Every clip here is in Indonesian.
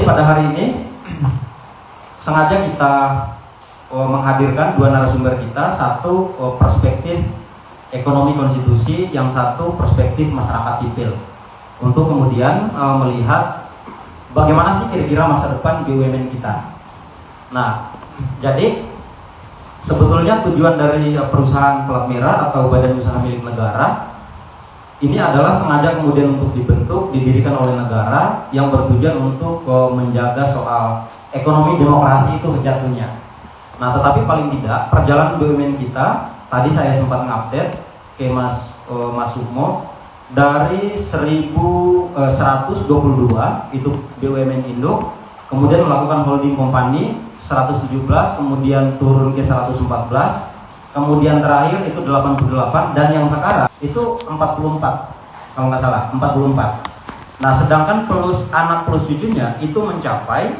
Jadi pada hari ini sengaja kita menghadirkan dua narasumber kita, satu perspektif ekonomi konstitusi, yang satu perspektif masyarakat sipil, untuk kemudian melihat bagaimana sih kira-kira masa depan BUMN kita. Nah, jadi sebetulnya tujuan dari perusahaan pelat merah atau badan usaha milik negara ini adalah sengaja kemudian untuk dibentuk, didirikan oleh negara yang bertujuan untuk menjaga soal ekonomi demokrasi itu jatuhnya. Nah, tetapi paling tidak perjalanan BUMN kita, tadi saya sempat ngupdate ke Mas Sukmo, dari 1122 itu BUMN Indo, kemudian melakukan holding company 117, kemudian turun ke 114, kemudian terakhir itu 88, dan yang sekarang itu 44 kalau nggak salah, 44. Nah, sedangkan anak plus cucunya itu mencapai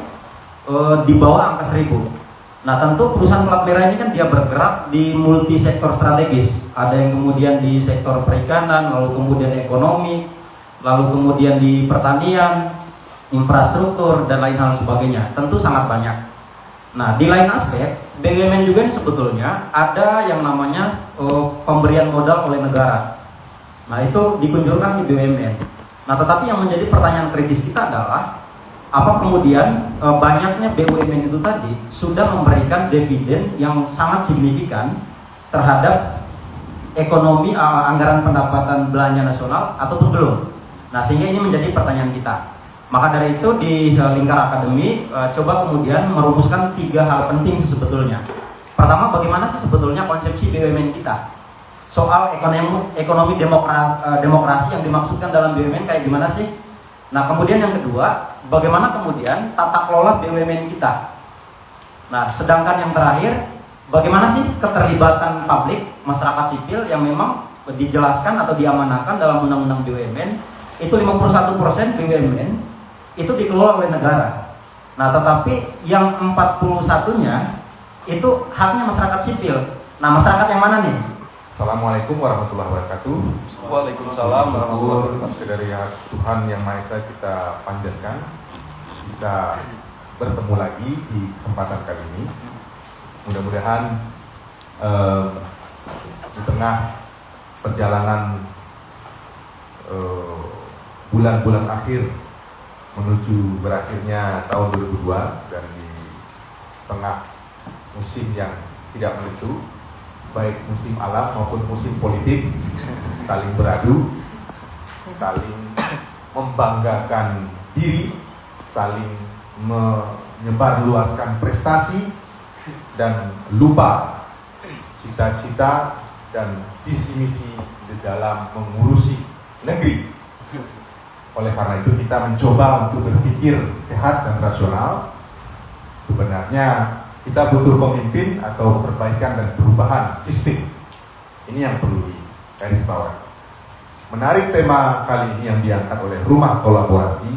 di bawah angka 1000. Nah, tentu perusahaan pelat merah ini kan dia bergerak di multi sektor strategis. Ada yang kemudian di sektor perikanan, lalu kemudian ekonomi, lalu kemudian di pertanian, infrastruktur, dan lain hal sebagainya. Tentu sangat banyak. Nah, di lain aspek, BUMN juga ini sebetulnya ada yang namanya pemberian modal oleh negara. Nah, itu dikunjurkan di BUMN. Nah, tetapi yang menjadi pertanyaan kritis kita adalah apa kemudian banyaknya BUMN itu tadi sudah memberikan dividen yang sangat signifikan terhadap ekonomi anggaran pendapatan belanja nasional ataupun belum. Nah, sehingga ini menjadi pertanyaan kita. Maka dari itu di Lingkar Akademi coba kemudian merumuskan 3 hal penting sebetulnya. Pertama, bagaimana sih sebetulnya konsepsi BUMN kita? Soal ekonomi demokrasi yang dimaksudkan dalam BUMN kayak gimana sih? Nah, kemudian yang kedua, bagaimana kemudian tata kelola BUMN kita? Nah, sedangkan yang terakhir, bagaimana sih keterlibatan publik, masyarakat sipil yang memang dijelaskan atau diamanahkan dalam undang-undang BUMN, itu 51% BUMN itu dikelola oleh negara. Nah, tetapi yang 41-nya itu haknya masyarakat sipil. Nah, masyarakat yang mana nih? Assalamualaikum warahmatullahi wabarakatuh. Waalaikumsalam warahmatullahi wabarakatuh. Dari Tuhan Yang Maha Esa kita panjatkan bisa bertemu lagi di kesempatan kali ini. Mudah-mudahan di tengah perjalanan bulan-bulan akhir menuju berakhirnya tahun 2002 dan di tengah musim yang tidak menentu, baik musim alam maupun musim politik, saling beradu, saling membanggakan diri, saling menyebarluaskan prestasi, dan lupa cita-cita dan visi misi di dalam mengurusi negeri. Oleh karena itu kita mencoba untuk berpikir sehat dan rasional. Sebenarnya kita butuh pemimpin atau perbaikan dan perubahan sistem. Ini yang perlu digarisbawahi. Menarik tema kali ini yang diangkat oleh Rumah Kolaborasi.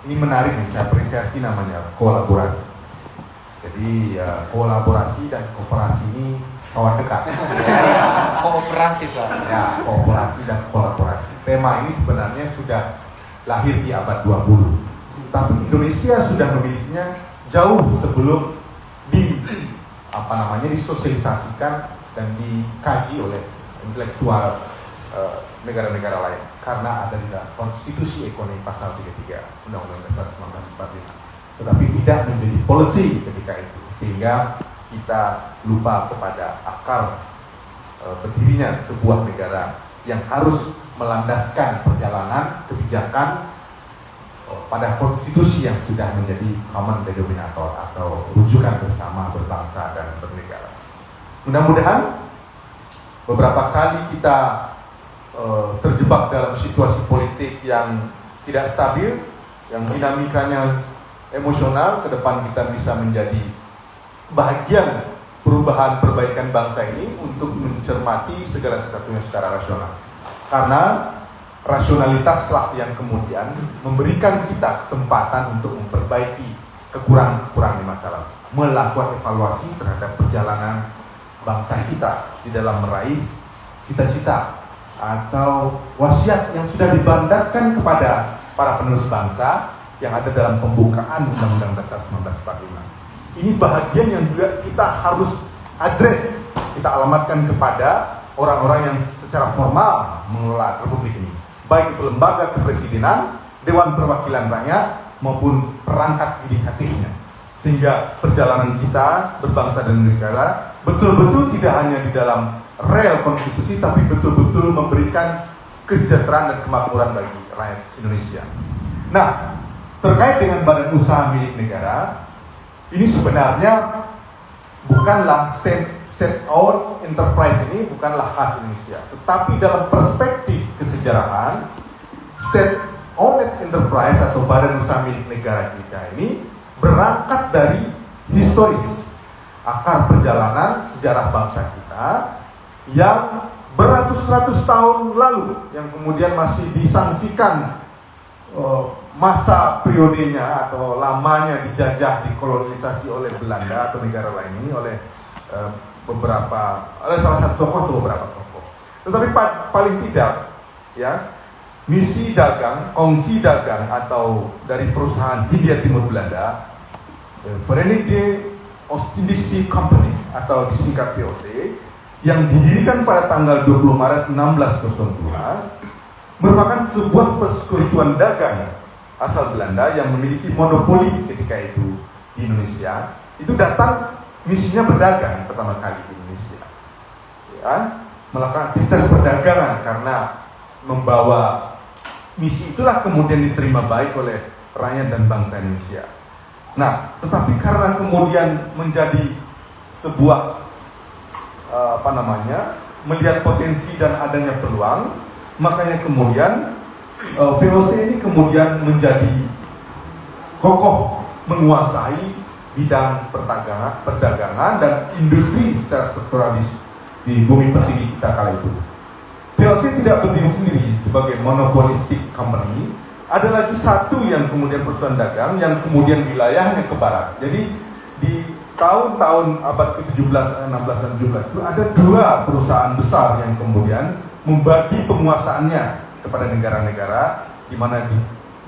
Ini menarik nih, saya apresiasi namanya kolaborasi. Jadi kolaborasi dan kooperasi ini kawan dekat. Kooperasi, Pak. Ya, kooperasi dan kolaborasi. Tema ini sebenarnya sudah lahir di abad 20. Tapi Indonesia sudah memilikinya jauh sebelum disosialisasikan dan dikaji oleh intelektual negara-negara lain, karena ada di dalam konstitusi ekonomi pasal 33 Undang-Undang Dasar 1945. Tetapi tidak menjadi policy ketika itu, sehingga kita lupa kepada akar berdirinya sebuah negara yang harus melandaskan perjalanan kebijakan pada konstitusi yang sudah menjadi common denominator atau rujukan bersama berbangsa dan bernegara. Mudah-mudahan beberapa kali kita terjebak dalam situasi politik yang tidak stabil, yang dinamikanya emosional. Ke depan kita bisa menjadi bahagian perubahan perbaikan bangsa ini untuk mencermati segala sesuatunya secara rasional. Karena rasionalitaslah yang kemudian memberikan kita kesempatan untuk memperbaiki kekurangan-kekurangan di masa lalu, melakukan evaluasi terhadap perjalanan bangsa kita di dalam meraih cita-cita atau wasiat yang sudah dibandarkan kepada para penerus bangsa yang ada dalam pembukaan Undang-Undang Dasar 1945. Ini bahagian yang juga kita harus address, kita alamatkan kepada orang-orang yang secara formal mengelola Republik ini, baik itu lembaga kepresidenan, Dewan Perwakilan Rakyat, maupun perangkat yudikatifnya, sehingga perjalanan kita berbangsa dan negara betul-betul tidak hanya di dalam rel konstitusi, tapi betul-betul memberikan kesejahteraan dan kemakmuran bagi rakyat Indonesia. Nah, terkait dengan badan usaha milik negara, ini sebenarnya bukanlah state-owned enterprise, ini bukanlah khas Indonesia, tetapi dalam perspektif kesejarahan, state-owned enterprise atau badan usaha milik negara kita ini berangkat dari historis, akar perjalanan sejarah bangsa kita yang beratus-ratus tahun lalu, yang kemudian masih disangsikan masa periodenya atau lamanya dijajah, dikolonisasi oleh Belanda atau negara lain ini oleh oleh salah satu tokoh atau beberapa tokoh. Tetapi paling tidak, ya, misi dagang, kongsi dagang atau dari perusahaan Hindia Timur Belanda, Verenigde Ostindische Company atau disingkat VOC, yang didirikan pada tanggal 20 Maret 1602, merupakan sebuah persekutuan dagang asal Belanda yang memiliki monopoli ketika itu di Indonesia. Itu datang misinya berdagang pertama kali di Indonesia, ya, melakukan aktivitas perdagangan, karena membawa misi itulah kemudian diterima baik oleh rakyat dan bangsa Indonesia. Nah, tetapi karena kemudian menjadi sebuah melihat potensi dan adanya peluang, makanya kemudian VOC ini kemudian menjadi kokoh menguasai bidang perdagangan dan industri secara struktural di bumi pertiwi kita kala itu. VOC tidak berdiri sendiri sebagai monopolistic company. Ada lagi satu yang kemudian perusahaan dagang yang kemudian wilayahnya ke barat. Jadi di tahun-tahun abad ke-17, 16 dan 17 itu ada dua perusahaan besar yang kemudian membagi penguasaannya kepada negara-negara di mana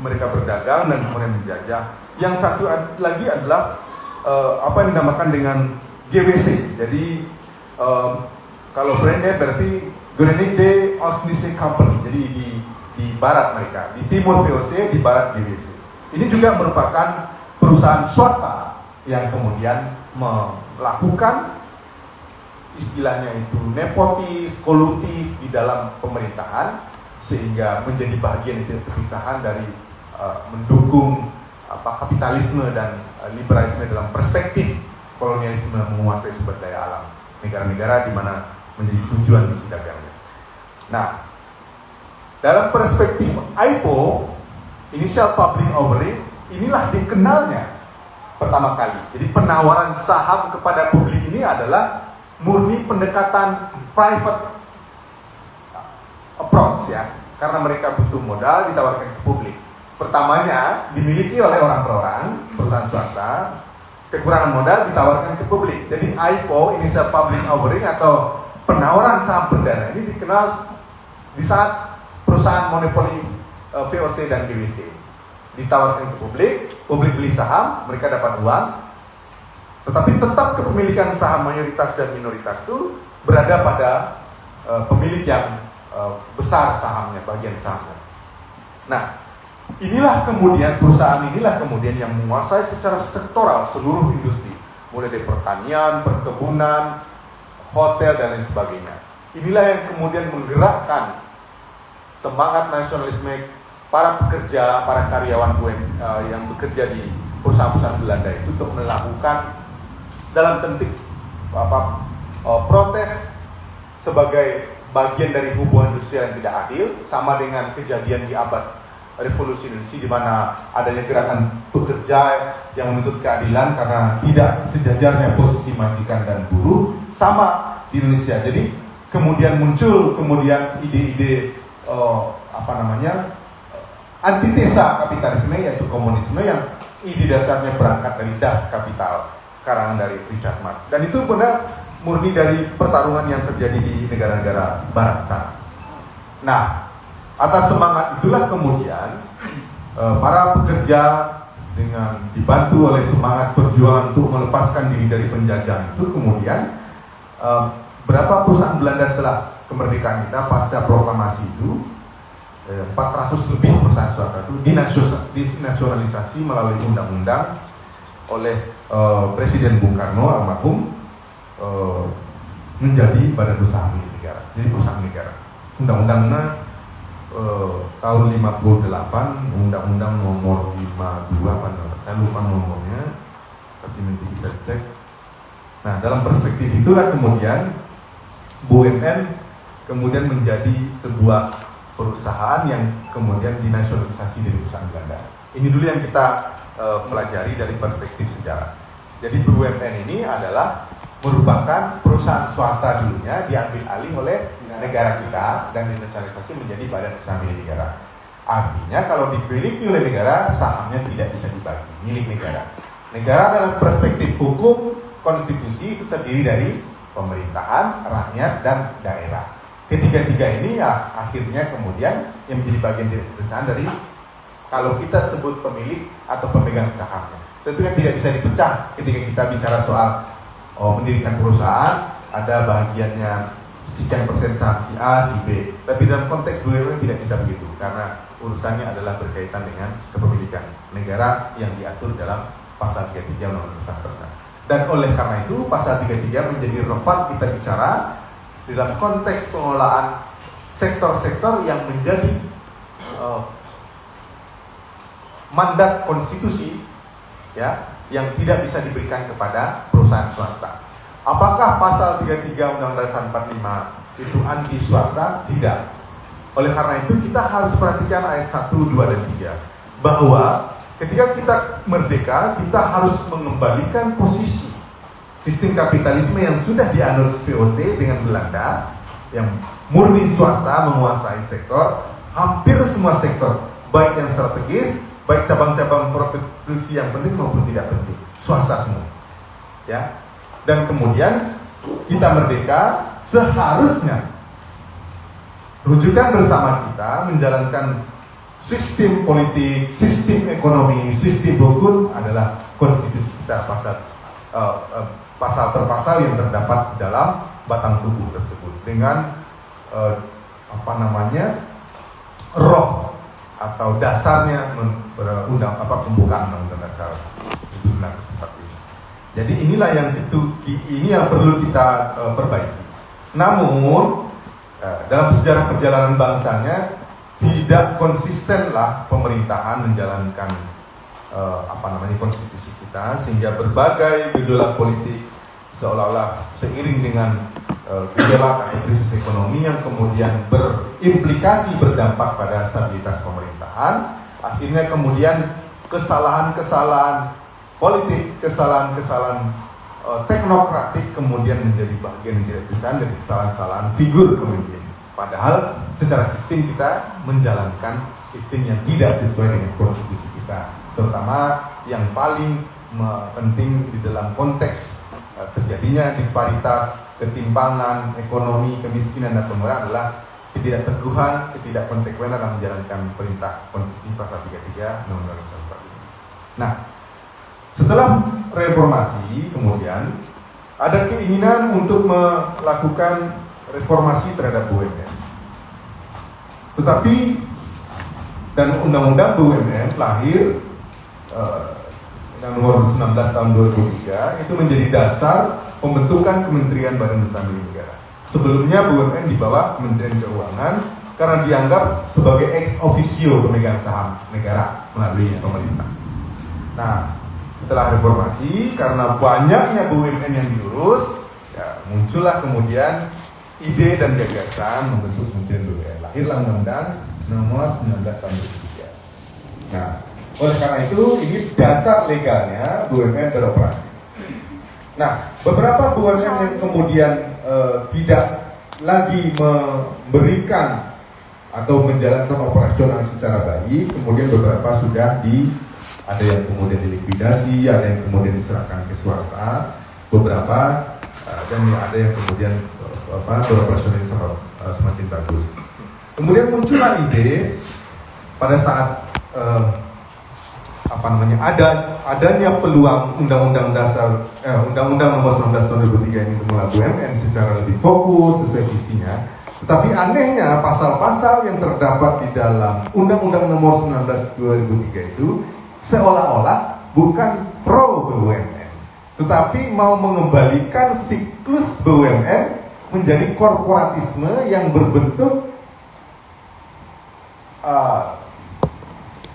mereka berdagang dan kemudian menjajah. Yang satu lagi adalah apa yang dinamakan dengan GWC. Jadi kalau brandnya berarti Verenigde Ostindische Company. Jadi di barat mereka, di timur VOC, di barat GWC. Ini juga merupakan perusahaan swasta yang kemudian melakukan istilahnya itu nepotis, kolutif di dalam pemerintahan, sehingga menjadi bagian dari perpisahan dari mendukung kapitalisme dan liberalisme dalam perspektif kolonialisme menguasai sumber daya alam negara-negara di mana menjadi tujuan misi dagangnya. Nah, dalam perspektif IPO, Initial Public Offering, inilah dikenalnya pertama kali. Jadi penawaran saham kepada publik ini adalah murni pendekatan private approach, ya, karena mereka butuh modal ditawarkan ke publik. Pertamanya dimiliki oleh orang per orang, perusahaan swasta, kekurangan modal ditawarkan ke publik. Jadi IPO, Initial Public Offering atau penawaran saham perdana ini dikenal di saat perusahaan monopoli VOC dan GWC ditawarkan ke publik, publik beli saham, mereka dapat uang, tetapi tetap kepemilikan saham mayoritas dan minoritas itu berada pada pemilik yang besar sahamnya, bagian sahamnya. Nah, perusahaan inilah kemudian yang menguasai secara sektoral seluruh industri, mulai dari pertanian, perkebunan, hotel dan lain sebagainya. Inilah yang kemudian menggerakkan semangat nasionalisme para pekerja, para karyawan yang bekerja di perusahaan-perusahaan Belanda itu untuk melakukan dalam bentuk protes sebagai bagian dari hubungan industrial yang tidak adil, sama dengan kejadian di abad revolusi Indonesia di mana adanya gerakan pekerja yang menuntut keadilan karena tidak sejajarnya posisi majikan dan buruh, sama di Indonesia. Jadi kemudian muncul ide-ide antitesa kapitalisme, yaitu komunisme, yang ide dasarnya berangkat dari Das Kapital karangan dari Richard Marx, dan itu benar murni dari pertarungan yang terjadi di negara-negara barat sana. Nah, atas semangat itulah kemudian para pekerja dengan dibantu oleh semangat perjuangan untuk melepaskan diri dari penjajahan itu, kemudian berapa perusahaan Belanda setelah kemerdekaan kita pasca proklamasi itu 400 lebih perusahaan swasta itu dinasionalisasi melalui undang-undang oleh Presiden Bung Karno almarhum, menjadi badan usaha milik negara, jadi perusahaan negara. Undang-undangnya tahun 58, Undang-Undang nomor 52, saya lupa nomornya, tapi nanti bisa cek. Nah, dalam perspektif itulah kemudian BUMN kemudian menjadi sebuah perusahaan yang kemudian dinasionalisasi dari perusahaan Belanda. Ini dulu yang kita pelajari dari perspektif sejarah. Jadi BUMN ini adalah merupakan perusahaan swasta dulunya diambil alih oleh negara kita dan dinasionalisasi menjadi badan usaha milik negara. Artinya kalau dimiliki oleh negara, sahamnya tidak bisa dibagi, milik negara. Negara dalam perspektif hukum konstitusi itu terdiri dari pemerintahan, rakyat, dan daerah. Ketiga-tiga ini ya akhirnya kemudian yang menjadi bagian dari perusahaan dari kalau kita sebut pemilik atau pemegang sahamnya. Tentu kan tidak bisa dipecah ketika kita bicara soal mendirikan perusahaan, ada bagiannya sekian persen saham si A, si B. Tapi dalam konteks BUMN tidak bisa begitu, karena urusannya adalah berkaitan dengan kepemilikan negara yang diatur dalam pasal 33 Undang-Undang Dasar 45. Dan oleh karena itu pasal 33 menjadi relevan kita bicara dalam konteks pengelolaan sektor-sektor yang menjadi mandat konstitusi, ya, yang tidak bisa diberikan kepada perusahaan swasta. Apakah pasal 33 Undang-Undang Dasar 45 itu anti swasta? Tidak. Oleh karena itu kita harus perhatikan ayat 1, 2, dan 3 bahwa ketika kita merdeka, kita harus mengembalikan posisi sistem kapitalisme yang sudah dianut VOC dengan Belanda, yang murni swasta menguasai sektor, hampir semua sektor, baik yang strategis, baik cabang-cabang produksi yang penting maupun tidak penting, swasta semua, ya. Dan kemudian kita merdeka, seharusnya rujukan bersama kita menjalankan sistem politik, sistem ekonomi, sistem hukum adalah konstitusi kita, pasal per pasal yang terdapat dalam batang tubuh tersebut dengan roh atau dasarnya pembukaan Undang-Undang Dasar 1945. Jadi inilah yang perlu kita perbaiki. Namun dalam sejarah perjalanan bangsanya tidak konsistenlah pemerintahan menjalankan konstitusi kita, sehingga berbagai gejolak politik seolah-olah seiring dengan gejolak atau krisis ekonomi yang kemudian berimplikasi berdampak pada stabilitas pemerintahan, akhirnya kemudian kesalahan-kesalahan politik, kesalahan-kesalahan teknokratik kemudian menjadi bagian dari perusahaan dari kesalahan-kesalahan figur pemimpin. Padahal secara sistem kita menjalankan sistem yang tidak sesuai dengan konstitusi kita, terutama yang paling penting di dalam konteks terjadinya disparitas, ketimpangan ekonomi, kemiskinan, dan pemerahan adalah ketidakteguhan, ketidakkonsekuen dalam menjalankan perintah konstitusi pasal 33 Undang-Undang Dasar 45. Nah, setelah reformasi kemudian ada keinginan untuk melakukan reformasi terhadap BUMN. Tetapi dan Undang-Undang BUMN lahir nomor 19 tahun 2003 itu menjadi dasar pembentukan Kementerian Badan Usaha Milik Negara. Sebelumnya BUMN di bawah Kementerian Keuangan karena dianggap sebagai ex officio pemegang saham negara melalui pemerintah. Nah, setelah reformasi karena banyaknya BUMN yang diurus, ya, muncullah kemudian ide dan gagasan membentuk Kementerian BUMN. Lahirlah Undang-Undang nomor 19 tahun 2003. Nah, oleh karena itu ini dasar legalnya BUMN beroperasi. Nah, beberapa BUMN yang kemudian tidak lagi memberikan atau menjalankan operasional secara baik, kemudian beberapa sudah ada yang kemudian dilikuidasi, ada yang kemudian diserahkan ke swasta, beberapa dan ada yang kemudian beroperasional semakin bagus. Kemudian muncullah ide pada saat adanya peluang Undang-Undang Dasar Undang-Undang Nomor 19 Tahun 2003 ini semula BUMN secara lebih fokus sesuai visinya. Tetapi anehnya pasal-pasal yang terdapat di dalam Undang-Undang Nomor 19 2003 itu seolah-olah bukan pro BUMN, tetapi mau mengembalikan siklus BUMN menjadi korporatisme yang berbentuk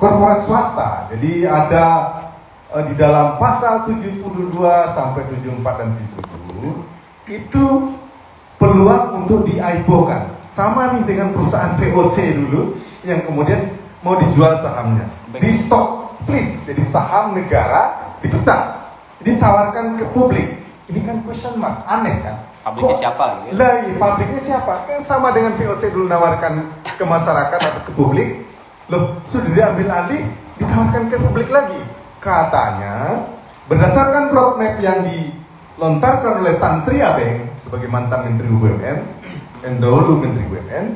korporat swasta. Jadi ada di dalam pasal 72 sampai 74 dan 77 itu peluang untuk di-IPO-kan. Sama nih dengan perusahaan VOC dulu yang kemudian mau dijual sahamnya. Di stock split, jadi saham negara dipecah, ditawarkan ke publik. Ini kan question mark, aneh kan? Pabriknya siapa gitu? Lah, iya, pabriknya siapa? Kan sama dengan VOC dulu nawarkan ke masyarakat atau ke publik. Loh, sudah diambil alih, ditawarkan ke publik lagi. Katanya, berdasarkan roadmap yang dilontarkan oleh Tan Tri Abeng sebagai mantan Menteri BUMN, dan dahulu Menteri BUMN,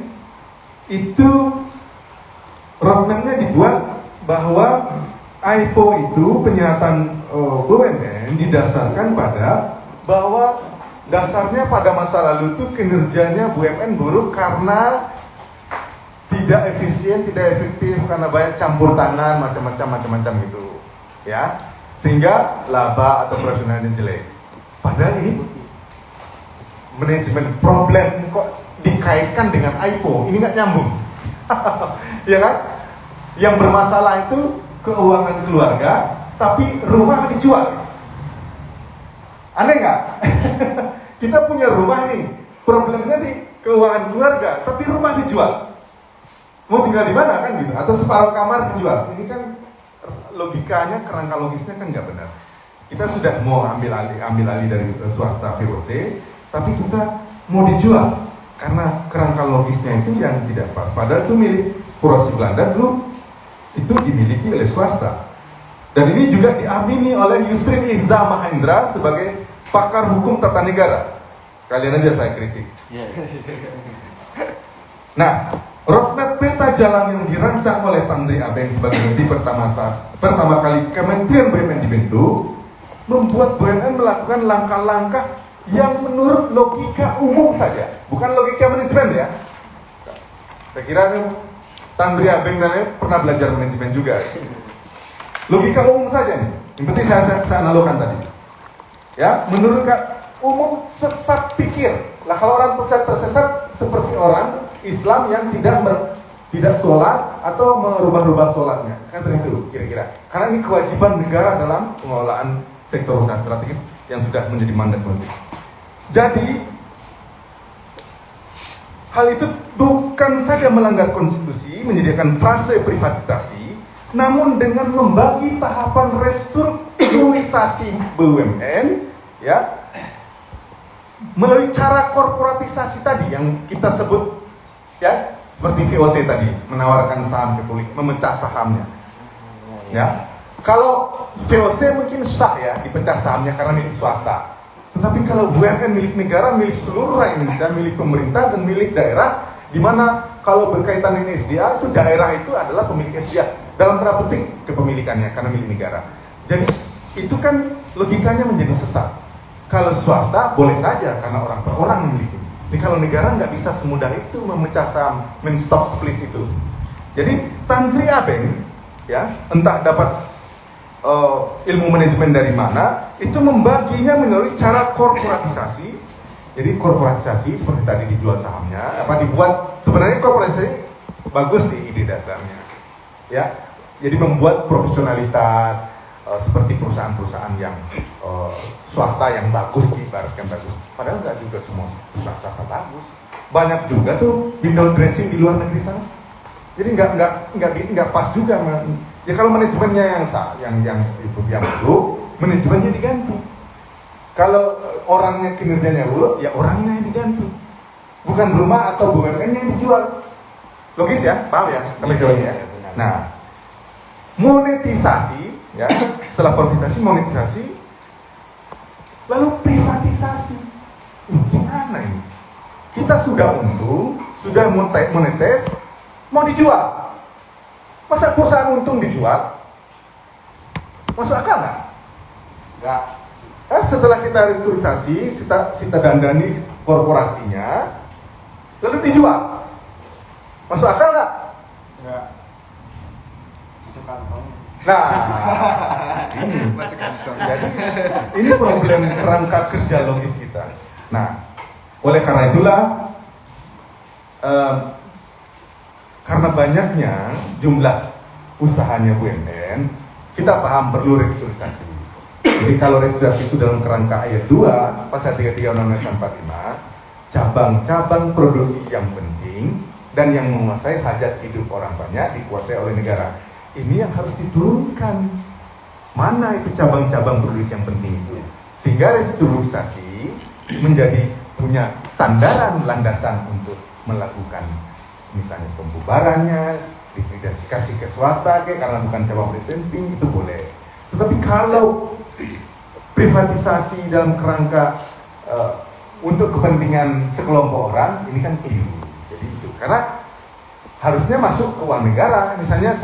itu roadmapnya dibuat bahwa IPO itu penyihatan BUMN didasarkan pada bahwa dasarnya pada masa lalu itu kinerjanya BUMN buruk karena tidak efisien, tidak efektif, karena banyak campur tangan, macam-macam gitu, ya, sehingga laba atau operasionalnya jelek. Padahal ini manajemen problem kok dikaitkan dengan IPO, ini nggak nyambung, ya kan? Yang bermasalah itu keuangan keluarga, tapi rumah dijual. Aneh nggak? Kita punya rumah nih, problemnya di keuangan keluarga, tapi rumah dijual. Mau tinggal di mana kan gitu? Atau separuh kamar dijual. Ini kan logikanya, kerangka logisnya kan nggak benar. Kita sudah mau ambil alih dari swasta VOC, tapi kita mau dijual karena kerangka logisnya itu yang tidak pas. Padahal itu milik Kurasi Belanda dulu, itu dimiliki oleh swasta. Dan ini juga diamini oleh Yusrin Iza Mahendra sebagai pakar hukum tata negara. Kalian aja saya kritik. Nah, roadmap peta jalan yang dirancang oleh Tan Tri Abeng sebagai menteri pertama kali Kementerian BUMN dibentuk, membuat BUMN melakukan langkah-langkah yang menurut logika umum saja, bukan logika manajemen ya. Saya kira Tan Tri Abeng dan lain pernah belajar manajemen juga. Logika umum saja nih. Yang penting saya analogkan tadi. Ya, menurut umum sesat pikir. Lah kalau orang tersesat seperti orang Islam yang tidak sholat atau merubah-rubah sholatnya, kan itu kira-kira. Karena ini kewajiban negara dalam pengelolaan sektor usaha strategis yang sudah menjadi mandat konstitusi. Jadi hal itu bukan saja melanggar konstitusi, menyediakan frase privatisasi, namun dengan membagi tahapan restrukturisasi BUMN, ya, melalui cara korporatisasi tadi yang kita sebut, ya, seperti VOC tadi, menawarkan saham ke publik, memecah sahamnya, ya. Kalau VOC mungkin sah ya dipecah sahamnya karena milik swasta. Tetapi kalau BUMN milik negara, milik seluruh rakyat Indonesia, milik pemerintah dan milik daerah, di mana kalau berkaitan dengan SDA itu daerah itu adalah pemilik SDA dalam tanda petik kepemilikannya karena milik negara. Jadi itu kan logikanya menjadi sesat. Kalau swasta boleh saja karena orang per orang memiliki. Tapi kalau negara nggak bisa semudah itu memecah saham, men-stock split itu. Jadi Tan Tri Abeng, ya, entah dapat ilmu manajemen dari mana, itu membaginya melalui cara korporatisasi. Jadi korporatisasi seperti tadi dijual sahamnya, apa dibuat, sebenarnya korporatisasi bagus sih ide dasarnya, ya. Jadi membuat profesionalitas seperti perusahaan-perusahaan yang swasta yang bagus, diibaratkan bagus. Padahal nggak juga semua perusahaan swasta bagus. Banyak juga tuh window dressing di luar negeri sana. Jadi nggak pas juga. Ya kalau manajemennya yang buruk, manajemennya diganti. Kalau orangnya kinerjanya buruk, ya orangnya yang diganti. Bukan rumah atau BUMN yang dijual. Logis ya, paham ya? Ya. Nah, monetisasi, ya, setelah monetisasi, lalu privatisasi. Gimana ini? Kita sudah untung, sudah monetis, mau dijual. Masa perusahaan untung dijual? Masuk akal nggak? Enggak. Setelah kita restrukturisasi, kita dandani korporasinya, lalu dijual. Masuk akal nggak? Enggak. Masuk kantong. Nah, ini. Masuk kantong. Jadi ini problem kerangka kerja logis kita. Nah, oleh karena itulah, karena banyaknya jumlah usahanya BUMN, kita paham perlu restrukturisasi. Jadi kalau restrukturisasi itu dalam kerangka ayat 2 pasal 33 Undang-Undang 45, cabang-cabang produksi yang penting dan yang menguasai hajat hidup orang banyak dikuasai oleh negara. Ini yang harus diturunkan. Mana itu cabang-cabang produksi yang penting itu? Sehingga restrukturisasi menjadi punya sandaran landasan untuk melakukan misalnya pembubarannya, likuidasi kasih ke swasta karena bukan cabang penting itu boleh. Tetapi kalau privatisasi dalam kerangka untuk kepentingan sekelompok orang, ini kan keliru. Jadi itu karena harusnya masuk ke uang negara. Misalnya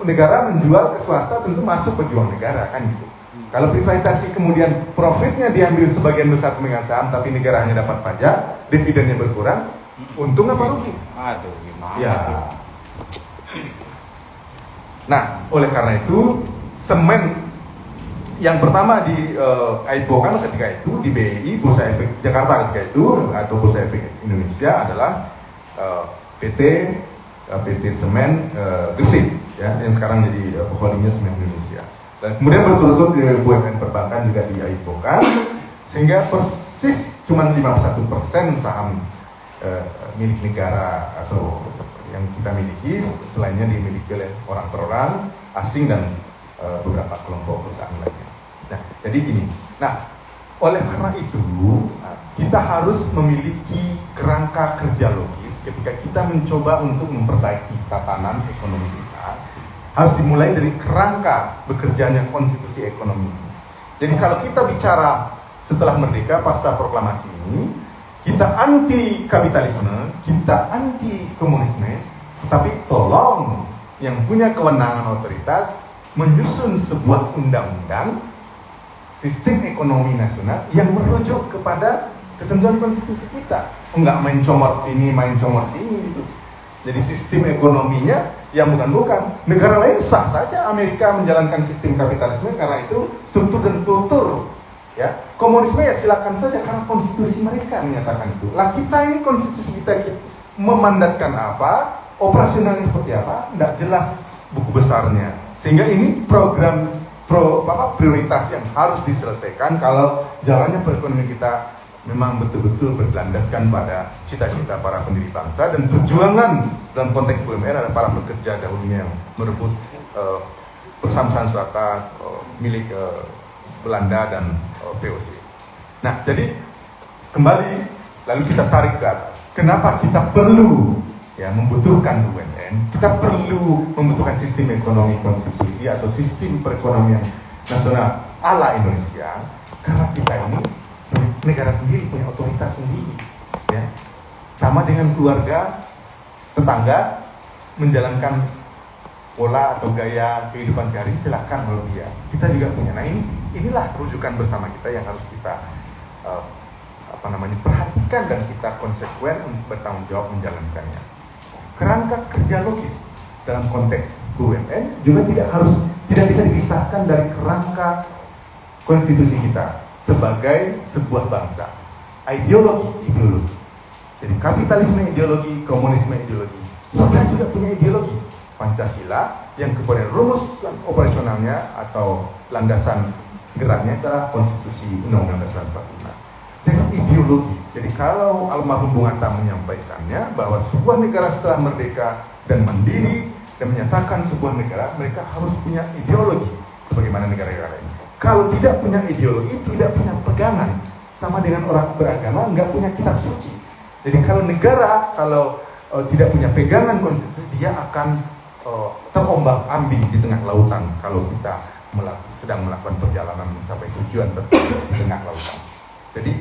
negara menjual ke swasta tentu masuk ke uang negara kan gitu. Kalau privatisasi kemudian profitnya diambil sebagian besar pemegang saham, tapi negara hanya dapat pajak, dividennya berkurang, untung apa rugi? Aduh, gimana? Ya. Nah, oleh karena itu semen yang pertama di IPO-kan ketika itu di BEI Bursa Efek Jakarta ketika itu atau Bursa Efek Indonesia adalah PT Semen Gresik ya, yang sekarang jadi holdingnya Semen Indonesia. Dan kemudian berturut-turut di BUMN perbankan juga di IPO-kan sehingga persis cuma 51% saham milik negara atau yang kita miliki, selainnya dimiliki oleh orang per orang asing dan beberapa kelompok perusahaan lainnya. Nah, jadi gini. Nah, oleh karena itu kita harus memiliki kerangka kerja logis ketika kita mencoba untuk memperbaiki tatanan ekonomi kita. Harus dimulai dari kerangka bekerjanya konstitusi ekonomi. Jadi kalau kita bicara setelah merdeka pasca proklamasi ini, kita anti kapitalisme, kita anti komunisme, tetapi tolong yang punya kewenangan otoritas menyusun sebuah undang-undang sistem ekonomi nasional yang merujuk kepada ketentuan konstitusi kita. Enggak main comot ini, main comot sini gitu. Jadi sistem ekonominya yang bukan-bukan. Negara lain sah saja Amerika menjalankan sistem kapitalisme karena itu struktur dan kultur. Ya, komunisme ya silakan saja karena konstitusi mereka menyatakan itu. Lah kita ini konstitusi kita memandatkan apa, operasionalnya seperti apa, tidak jelas buku besarnya. Sehingga ini program prioritas yang harus diselesaikan kalau jalannya perekonomian kita memang betul-betul berlandaskan pada cita-cita para pendiri bangsa dan perjuangan dalam konteks BUMN ada para pekerja dahulunya yang merebut perusahaan swasta milik Belanda dan VOC. Nah, jadi kembali lalu kita tarik ke atas. Kenapa kita perlu membutuhkan BUMN? Kita perlu membutuhkan sistem ekonomi konstitusi atau sistem perekonomian nasional ala Indonesia karena kita ini negara sendiri punya otoritas sendiri, ya. Sama dengan keluarga, tetangga menjalankan pola atau gaya kehidupan sehari silahkan kalau dia. Kita juga punya. Nah inilah rujukan bersama kita yang harus kita perhatikan dan kita konsekuen untuk bertanggung jawab menjalankannya. Kerangka kerja logis dalam konteks BUMN juga tidak bisa dipisahkan dari kerangka konstitusi kita sebagai sebuah bangsa. Ideologi. Jadi kapitalisme ideologi, komunisme ideologi. Kita juga punya ideologi. Pancasila yang kemudian rumus operasionalnya atau landasan geraknya adalah konstitusi Undang-Undang Dasar 45. Jadi ideologi. Jadi kalau almarhum Bung Hatta menyampaikannya bahwa sebuah negara setelah merdeka dan mandiri dan menyatakan sebuah negara, mereka harus punya ideologi sebagaimana negara-negara lain. Kalau tidak punya ideologi, tidak punya pegangan, sama dengan orang beragama nggak punya kitab suci. Jadi kalau negara tidak punya pegangan konstitusi, dia akan terombang-ambing di tengah lautan kalau kita sedang melakukan perjalanan mencapai tujuan tertentu di tengah lautan. Jadi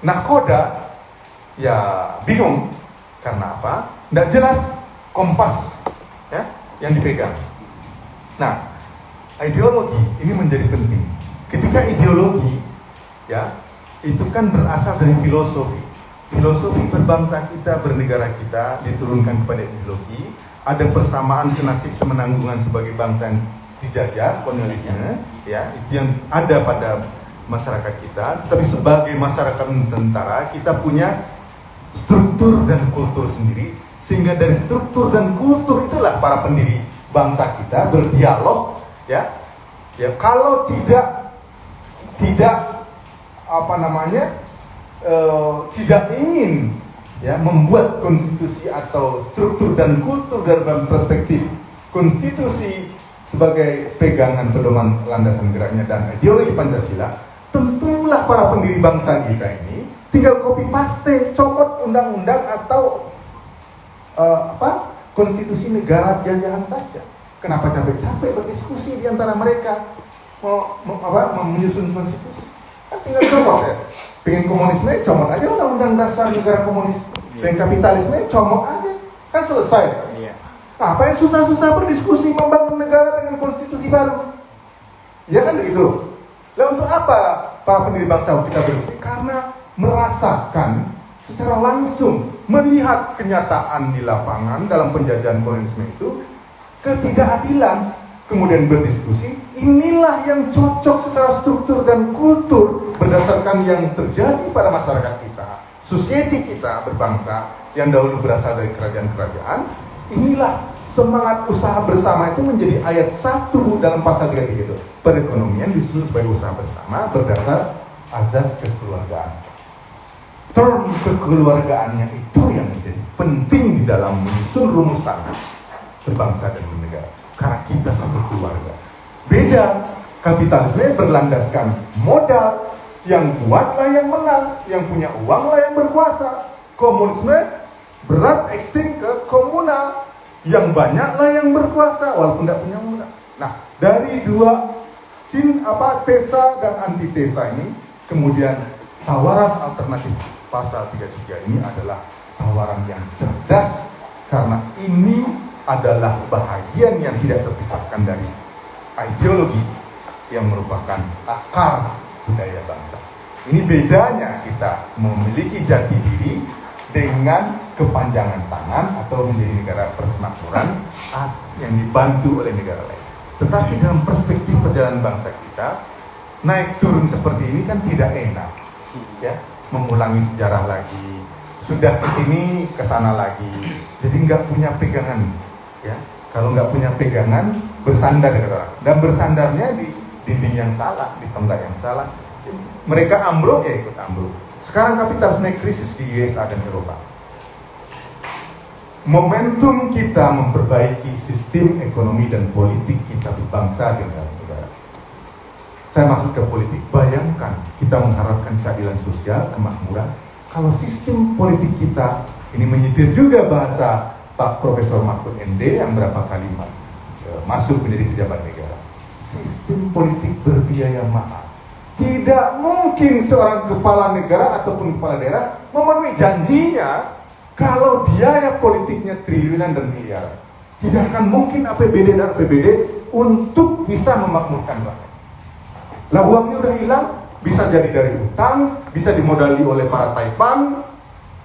nahkoda ya bingung karena apa? Tidak jelas kompas, ya. yang dipegang. Nah, ideologi ini menjadi penting. Ketika ideologi, ya, itu kan berasal dari filosofi. Filosofi berbangsa kita, bernegara kita diturunkan kepada ideologi. Ada persamaan senasib semenanggungan sebagai bangsa yang dijajah, kolonialisme, ya, itu yang ada pada masyarakat kita. Tapi sebagai masyarakat tentara, kita punya struktur dan kultur sendiri. Sehingga dari struktur dan kultur itulah para pendiri bangsa kita berdialog, ya. Ya, kalau tidak tidak ingin, ya, membuat konstitusi atau struktur dan kultur dalam perspektif konstitusi sebagai pegangan pedoman landasan geraknya dan ideologi Pancasila, tentulah para pendiri bangsa kita ini tinggal copy paste, comot undang-undang atau konstitusi negara jajahan saja. Kenapa capek-capek berdiskusi di antara mereka menyusun konstitusi? Kan tinggal comot, ya. Pengen komunisme, comot aja undang-undang dasar negara komunis. Pengen kapitalisme, comot aja. Kan selesai. Apa yang susah-susah berdiskusi membangun negara dengan konstitusi baru? Ya kan begitu. Nah, untuk apa para pendiri bangsa kita berpikir? Karena merasakan secara langsung, melihat kenyataan di lapangan dalam penjajahan komunisme itu, ketidakadilan, kemudian berdiskusi, inilah yang cocok secara struktur dan kultur berdasarkan yang terjadi pada masyarakat kita, society kita berbangsa yang dahulu berasal dari kerajaan-kerajaan. Inilah semangat usaha bersama itu menjadi ayat 1 dalam pasal 33 itu. Perekonomian disusun sebagai usaha bersama berdasar azas kekeluargaan. Term kekeluargaannya itu yang menjadi penting di dalam menyusun rumusan berbangsa dan bernegara. Karena kita satu keluarga. Beda, kapitalisme berlandaskan modal, yang kuatlah yang menang, yang punya uanglah yang berkuasa. Komunisme berat ekstrim ke komunal, yang banyaklah yang berkuasa walaupun tidak punya modal. Nah, dari dua tesa dan antitesa ini, kemudian tawaran alternatif pasal 33 ini adalah tawaran yang cerdas, karena ini adalah bahagian yang tidak terpisahkan dari ideologi yang merupakan akar budaya bangsa. Ini bedanya kita memiliki jati diri dengan kepanjangan tangan atau menjadi negara persemakmuran yang dibantu oleh negara lain. Tetapi dalam perspektif perjalanan bangsa kita, naik turun seperti ini kan tidak enak, ya, mengulangi sejarah lagi, sudah ke sini ke sana lagi, jadi nggak punya pegangan. Ya, kalau nggak punya pegangan, bersandar kata orang. Dan bersandarnya di dinding yang salah, di tonggak yang salah. Mereka ambruk, ya ikut ambruk. Sekarang kapitalisme krisis di USA dan Eropa. Momentum kita memperbaiki sistem ekonomi dan politik kita berbangsa dengan negara. Saya masuk ke politik. Bayangkan kita mengharapkan keadilan sosial, kemakmuran. Kalau sistem politik kita ini menyetir juga bahasa Pak Profesor Mahfud MD yang berapa kali masuk menjadi pejabat negara. Sistem politik berbiaya mahal. Tidak mungkin seorang kepala negara ataupun kepala daerah memenuhi janjinya kalau biaya politiknya triliunan dan miliaran. Tidak akan mungkin APBD dan APBD untuk bisa memakmurkan rakyat. Lah uangnya udah hilang, bisa jadi dari utang, bisa dimodali oleh para taipan,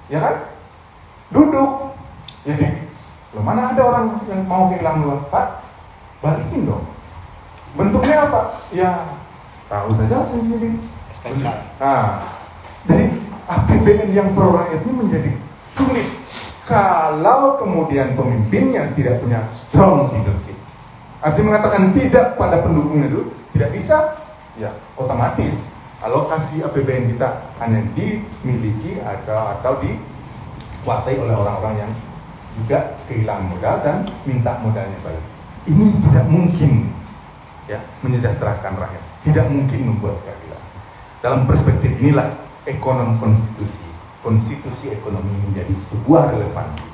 ya kan? Duduk. Jadi mana ada orang yang mau hilang uang, Pak? Balikin dong. Bentuknya apa? Ya, tahu saja sendiri. Nah, jadi APBN yang pro rakyat ini menjadi sulit kalau kemudian pemimpinnya tidak punya strong leadership. Artinya mengatakan tidak pada pendukungnya dulu, tidak bisa, ya otomatis alokasi APBN kita hanya dimiliki atau dikuasai oleh orang-orang yang juga kehilangan modal dan minta modalnya balik. Ini tidak mungkin, ya, menyejahterakan rakyat. Tidak mungkin membuat keadilan. Dalam perspektif inilah ekonomi konstitusi ekonomi menjadi sebuah relevansi.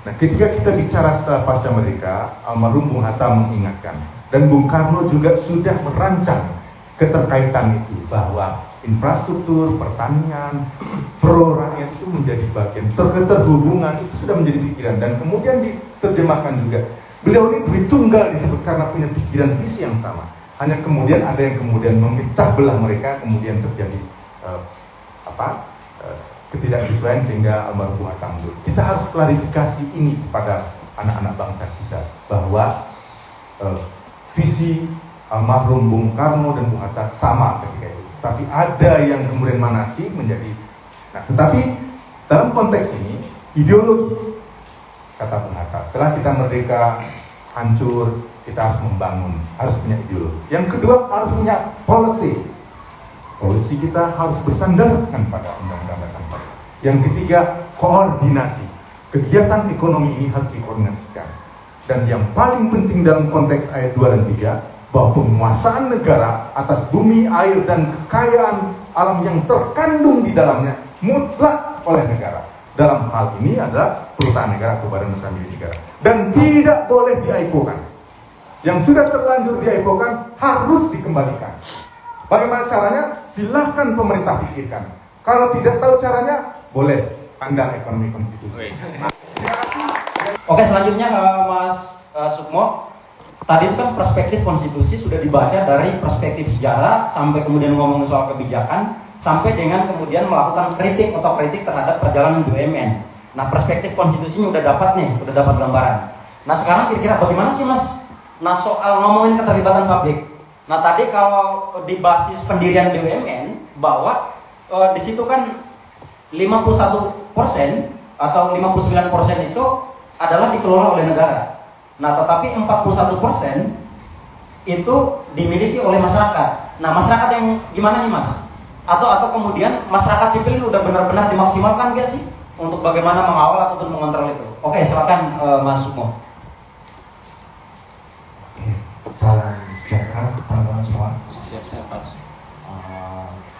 Nah, ketika kita bicara setelah pasca merdeka, almarhum Bung Hatta mengingatkan, dan Bung Karno juga sudah merancang keterkaitan itu, bahwa infrastruktur, pertanian, pro rakyat itu menjadi bagian, terhubungan itu sudah menjadi pikiran, dan kemudian diterjemahkan juga Beliau ini duit tunggal disebut karena punya pikiran visi yang sama. Hanya kemudian ada yang kemudian memecah belah mereka, kemudian terjadi ketidaksesuaian sehingga almarhum Bung Hatta mundur. Kita harus klarifikasi ini kepada anak-anak bangsa kita bahwa visi almarhum Bung Karno dan Bung Hatta sama ketika itu. Tapi ada yang kemudian manasi menjadi. Nah, tetapi dalam konteks ini ideologi, kata Bung Hatta, setelah kita merdeka hancur, kita harus membangun, harus punya ideologi. Yang kedua harus punya policy. Policy kita harus bersandarkan pada Undang-Undang Dasar 45. Yang ketiga, koordinasi. Kegiatan ekonomi ini harus dikoordinasikan. Dan yang paling penting dalam konteks ayat 2 dan 3, bahwa penguasaan negara atas bumi, air, dan kekayaan alam yang terkandung di dalamnya mutlak oleh negara. Dalam hal ini adalah perusahaan negara atau badan usaha milik negara. Dan tidak boleh diaipokan. Yang sudah terlanjur diaipokan harus dikembalikan. Bagaimana caranya? Silahkan pemerintah pikirkan. Kalau tidak tahu caranya, boleh pandang ekonomi konstitusi. Oke, selanjutnya Mas Sukmo. Tadi itu kan perspektif konstitusi sudah dibaca dari perspektif sejarah sampai kemudian ngomong soal kebijakan sampai dengan kemudian melakukan kritik terhadap perjalanan BUMN. Nah, perspektif konstitusinya udah dapat nih, udah dapat gambaran. Nah, sekarang kira-kira bagaimana sih Mas? Nah, soal ngomongin keterlibatan publik. Nah, tadi kalau di basis pendirian BUMN bahwa di situ kan 51% atau 59% itu adalah dikelola oleh negara. Nah, tetapi 41% itu dimiliki oleh masyarakat. Nah, masyarakat yang gimana nih Mas? Atau kemudian masyarakat sipil ini udah benar-benar dimaksimalkan nggak sih untuk bagaimana mengawal ataupun mengontrol itu? Oke, silakan Mas Sukmo. Salam sejahtera teman-teman semua.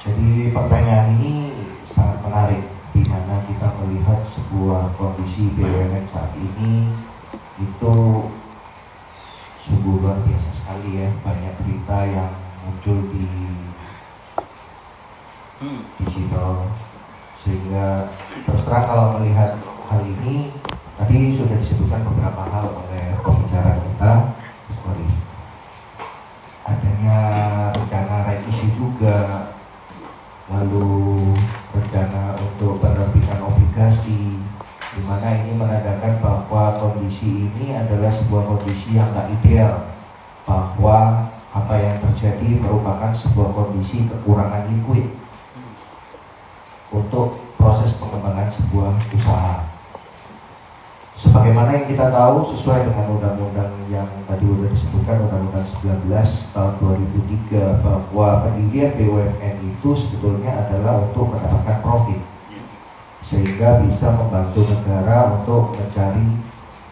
Jadi pertanyaan ini sangat menarik, di mana kita melihat sebuah kondisi BUMN saat ini itu sungguh luar biasa sekali ya. Banyak berita yang muncul di digital, sehingga terus terang kalau melihat hal ini, tadi sudah disebutkan beberapa hal oleh pembicara kita. Adanya rencana right issue juga, lalu rencana untuk penerbitan obligasi, di mana ini menandakan bahwa kondisi ini adalah sebuah kondisi yang tak ideal, bahwa apa yang terjadi merupakan sebuah kondisi kekurangan likuid untuk proses pengembangan sebuah usaha. Sebagaimana yang kita tahu, sesuai dengan undang-undang yang tadi sudah disebutkan, Undang-Undang 19 tahun 2003, bahwa pendirian BUMN itu sebetulnya adalah untuk mendapatkan profit, sehingga bisa membantu negara untuk mencari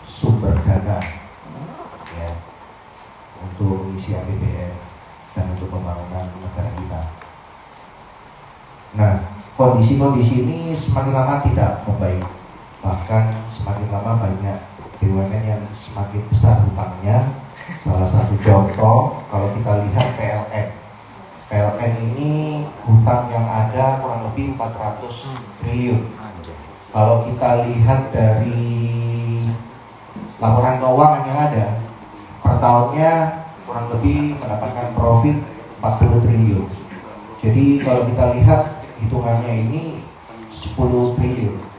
sumber dana ya, untuk mengisi APBN dan untuk pembangunan negara kita. Nah, kondisi-kondisi ini semakin lama tidak membaik. Bahkan semakin lama banyak BUMN yang semakin besar hutangnya. Salah satu contoh, kalau kita lihat PLN ini hutang yang ada kurang lebih 400 triliun. Kalau kita lihat dari laporan keuangan yang ada, per tahunnya kurang lebih mendapatkan profit 40 triliun. Jadi kalau kita lihat hitungannya ini 10 triliun.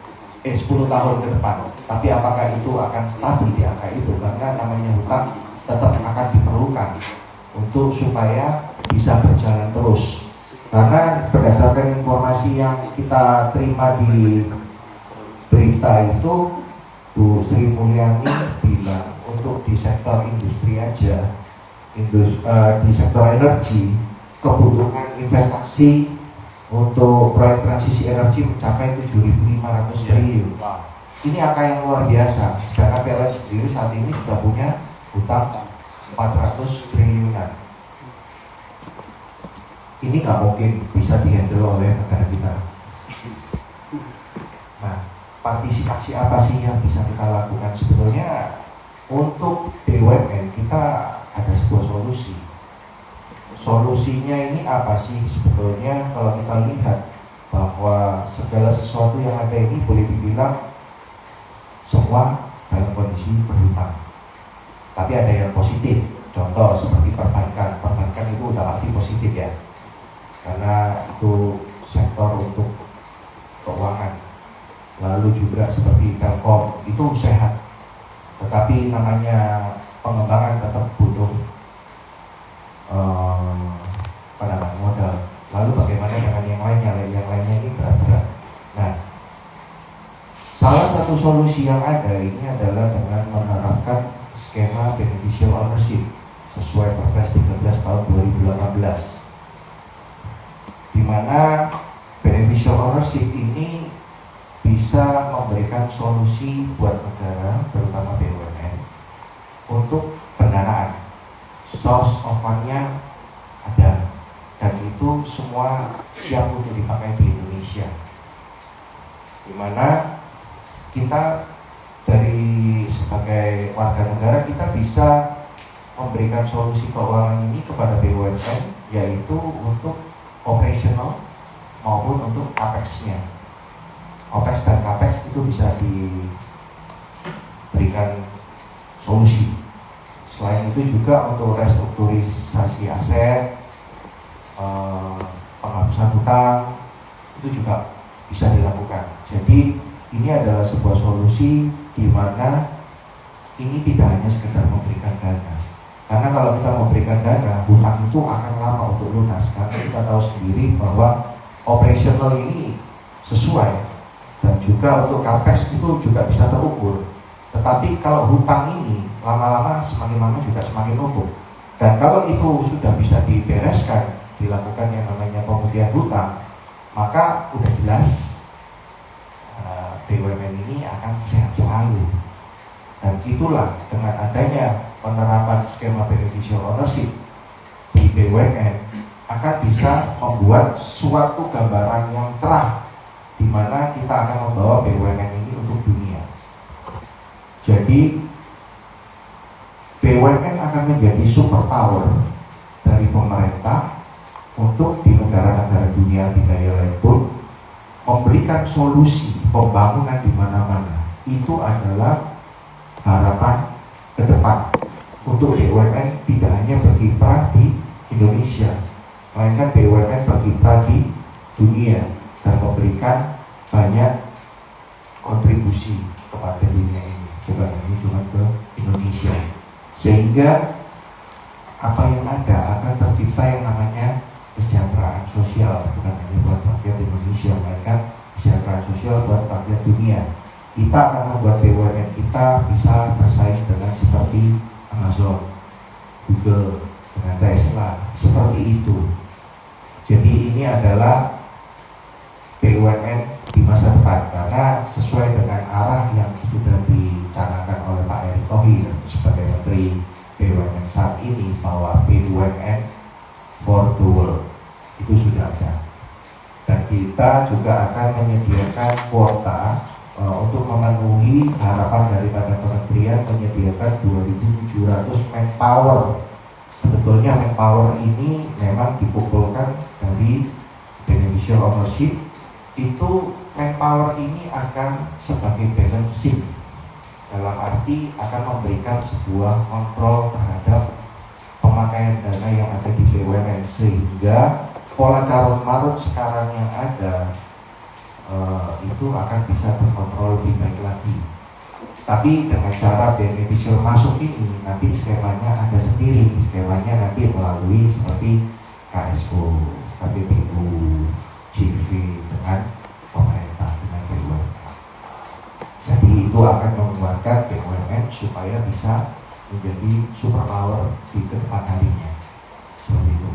10 tahun ke depan. Tapi apakah itu akan stabil di angka itu? Karena namanya hutang tetap akan diperlukan untuk supaya bisa berjalan terus. Karena berdasarkan informasi yang kita terima di berita itu, Bu Sri Mulyani bilang untuk di sektor industri aja, di sektor energi, kebutuhan investasi untuk proyek transisi energi mencapai 7.500 triliun. Ini angka yang luar biasa. Sedangkan PLN sendiri saat ini sudah punya hutang 400 triliunan. Ini nggak mungkin bisa dihandle oleh negara kita. Nah, partisipasi apa sih yang bisa kita lakukan? Sebetulnya untuk BUMN kita ada sebuah solusi. Solusinya ini apa sih sebetulnya? Kalau kita lihat bahwa segala sesuatu yang ada ini boleh dibilang semua dalam kondisi berhutang. Tapi ada yang positif, contoh seperti perbankan. Perbankan itu udah pasti positif ya, karena itu sektor untuk keuangan. Lalu juga seperti Telkom itu sehat, tetapi namanya pengembangan tetap butuh modal. Lalu bagaimana dengan yang lainnya? Yang lainnya ini berat-berat. Nah, salah satu solusi yang ada ini adalah dengan menerapkan skema beneficial ownership sesuai Perpres 13 tahun 2018, di mana beneficial ownership ini bisa memberikan solusi buat negara, terutama BUMN, untuk pendanaan. Source of fund-nya ada, dan itu semua siap untuk dipakai di Indonesia, di mana kita dari sebagai warga negara kita bisa memberikan solusi keuangan ini kepada BUMN, yaitu untuk operasional maupun untuk capex-nya. OPEX dan CAPEX itu bisa diberikan solusi. Selain itu juga untuk restrukturisasi aset, penghapusan hutang, itu juga bisa dilakukan. Jadi ini adalah sebuah solusi di mana ini tidak hanya sekedar memberikan dana. Karena kalau kita memberikan dana, hutang itu akan lama untuk lunas. Karena kita tahu sendiri bahwa operasional ini sesuai, dan juga untuk CAPEX itu juga bisa terukur. Tetapi kalau hutang ini lama-lama semakin lama juga semakin numpuk. Dan kalau itu sudah bisa dibereskan, dilakukan yang namanya pemutihan hutang, maka udah jelas BUMN ini akan sehat selalu. Dan itulah dengan adanya penerapan skema beneficial ownership di BUMN akan bisa membuat suatu gambaran yang cerah, di mana kita akan membawa BUMN ini untuk dunia. Jadi BUMN akan menjadi super power dari pemerintah untuk di negara-negara dunia budaya lain pun memberikan solusi pembangunan di mana-mana. Itu adalah harapan ke depan untuk BUMN tidak hanya berkiprah di Indonesia, melainkan BUMN berkiprah di dunia dan memberikan banyak kontribusi kepada dunia ini, bukan hanya cuma ke Indonesia. Sehingga apa yang ada akan tercipta yang namanya kesejahteraan sosial, bukan hanya buat rakyat Indonesia, melainkan kesejahteraan sosial buat rakyat dunia. Kita akan membuat BUMN kita bisa bersaing dengan seperti Amazon, Google, dengan Tesla, seperti itu. Jadi ini adalah BUMN di masa depan, karena sesuai dengan arah yang sudah dicanangkan oleh Pak Erick Thohir sebagai Menteri BUMN saat ini, bahwa BUMN for the world itu sudah ada. Dan kita juga akan menyediakan kuota untuk memenuhi harapan daripada kementerian, menyediakan 2.700 manpower. Sebetulnya manpower ini memang dikumpulkan dari beneficial ownership. Itu manpower ini akan sebagai balancing, dalam arti akan memberikan sebuah kontrol terhadap pemakaian dana yang ada di BUMN, sehingga pola carut marut sekarang yang ada itu akan bisa terkontrol lebih baik lagi. Tapi dengan cara beneficial masuk ini, nanti skemanya ada sendiri. Skemanya nanti melalui seperti KSO, KPBU, CV dengan pemerintah, dengan BUMN. Jadi itu akan menguatkan BUMN supaya bisa menjadi superpower di kedepan harinya. Seperti itu.